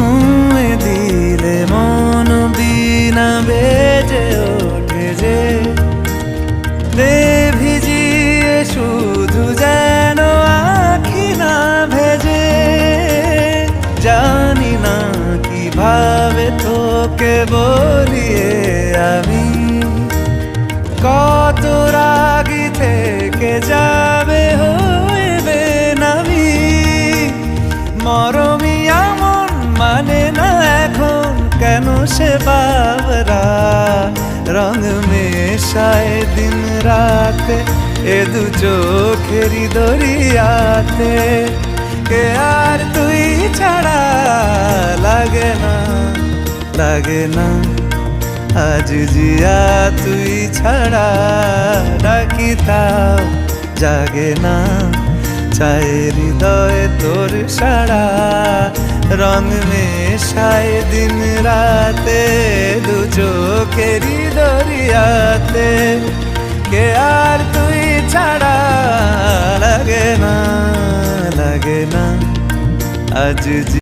ছুঁয়ে দিলে মন বিনা বেজে ওঠে যে দে ভিজিয়ে শুধু যেন আখি না ভেজে। জানি না কিভাবে তোকে বলিয়ে আমি কত রাগি থেকে যাবে হইবে নামি। মরমি এমন মানে না এখন কেন সে বাবরা রং মেশায় দিন রাতে এ দু চোখেরই দরিয়াতে। কে আর তুই ছাড়া লাগে না লাগে না আজ জিয়া তুই ছাড়া ডাকি তাও জাগে না। চায় হৃদয় তোর সারা রং মেশায় দিন রাতে দু চোখেরই দরিয়াতে। কে আর তুই ছাড়া লাগে না লাগে না আজ